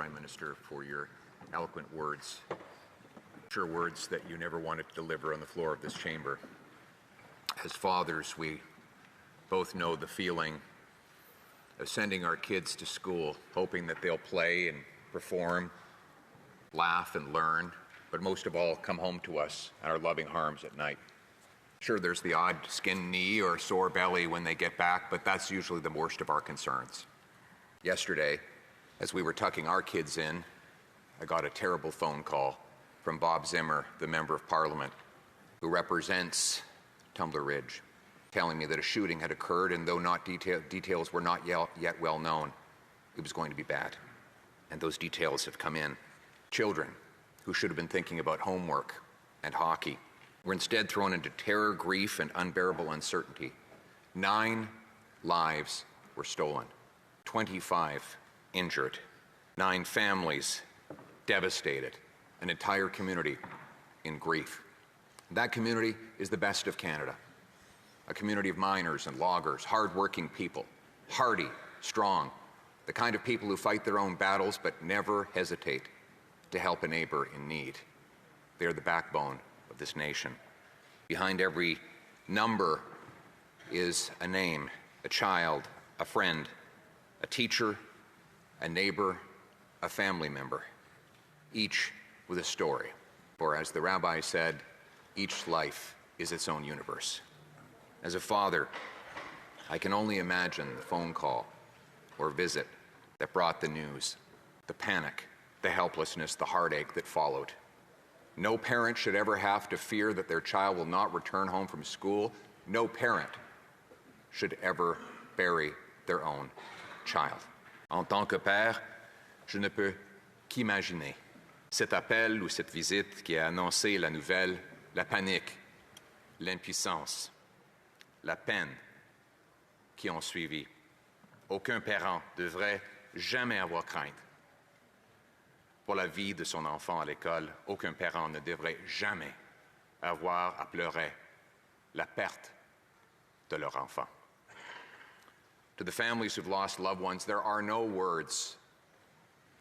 Prime Minister, for your eloquent words. Sure, words that you never wanted to deliver on the floor of this chamber. As fathers, we both know the feeling of sending our kids to school, hoping that they'll play and perform, laugh and learn, but most of all, come home to us in our loving arms at night. Sure, there's the odd skinned knee or sore belly when they get back, but that's usually the worst of our concerns. Yesterday, as we were tucking our kids in, I got a terrible phone call from Bob Zimmer, the Member of Parliament, who represents Tumbler Ridge, telling me that a shooting had occurred, and though details were not yet well known, it was going to be bad. And those details have come in. Children who should have been thinking about homework and hockey were instead thrown into terror, grief, and unbearable uncertainty. 9 lives were stolen, 25 injured, 9 families devastated, an entire community in grief. That community is the best of Canada, a community of miners and loggers, hard-working people, hardy, strong, the kind of people who fight their own battles but never hesitate to help a neighbor in need. They are the backbone of this nation. Behind every number is a name, a child, a friend, a teacher, a neighbor, a family member, each with a story. For as the rabbi said, each life is its own universe. As a father, I can only imagine the phone call or visit that brought the news, the panic, the helplessness, the heartache that followed. No parent should ever have to fear that their child will not return home from school. No parent should ever bury their own child. En tant que père, je ne peux qu'imaginer cet appel ou cette visite qui a annoncé la nouvelle, la panique, l'impuissance, la peine qui ont suivi. Aucun parent devrait jamais avoir crainte pour la vie de son enfant à l'école. Aucun parent ne devrait jamais avoir à pleurer la perte de leur enfant. To the families who've lost loved ones, there are no words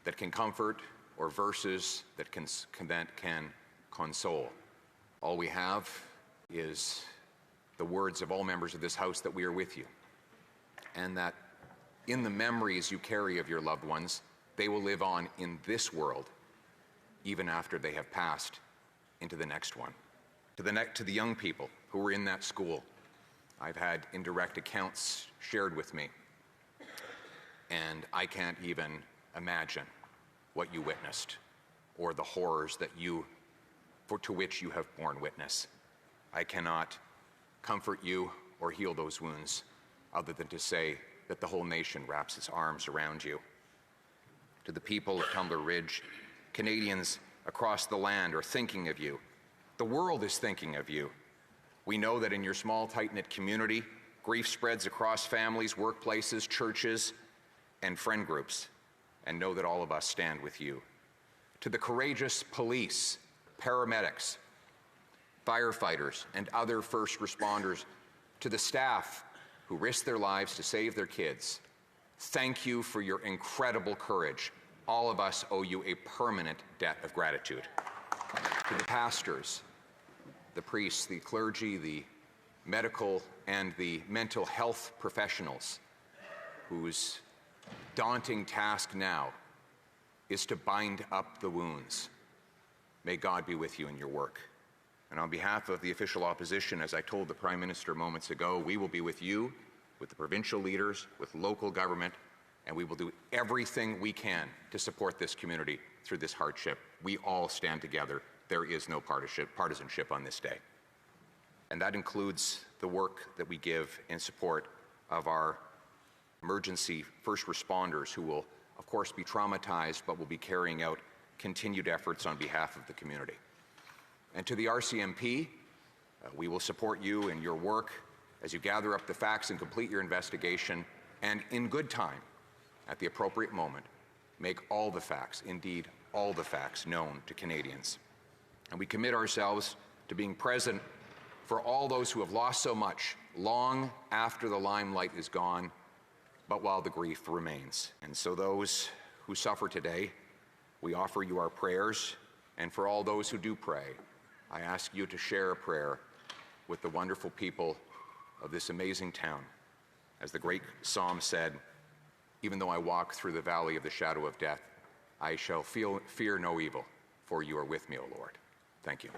that can comfort or verses that can console. All we have is the words of all members of this House that we are with you, and that in the memories you carry of your loved ones, they will live on in this world even after they have passed into the next one. To the young people who were in that school, I've had indirect accounts shared with me, and I can't even imagine what you witnessed or the horrors that to which you have borne witness. I cannot comfort you or heal those wounds other than to say that the whole nation wraps its arms around you. To the people of Tumbler Ridge, Canadians across the land are thinking of you. The world is thinking of you. We know that in your small, tight-knit community, grief spreads across families, workplaces, churches, and friend groups, and know that all of us stand with you. To the courageous police, paramedics, firefighters, and other first responders, to the staff who risk their lives to save their kids, thank you for your incredible courage. All of us owe you a permanent debt of gratitude. To the pastors, the priests, the clergy, the medical and the mental health professionals whose daunting task now is to bind up the wounds. May God be with you in your work. And on behalf of the official opposition, as I told the Prime Minister moments ago, we will be with you, with the provincial leaders, with local government, and we will do everything we can to support this community through this hardship. We all stand together. There is no partisanship on this day. And that includes the work that we give in support of our emergency first responders who will, of course, be traumatized, but will be carrying out continued efforts on behalf of the community. And to the RCMP, we will support you in your work as you gather up the facts and complete your investigation, and in good time, at the appropriate moment, make all the facts, indeed all the facts, known to Canadians. And we commit ourselves to being present for all those who have lost so much long after the limelight is gone, but while the grief remains. And so those who suffer today, we offer you our prayers, and for all those who do pray, I ask you to share a prayer with the wonderful people of this amazing town. As the great psalm said, even though I walk through the valley of the shadow of death, I shall fear no evil, for you are with me, O Lord. Thank you.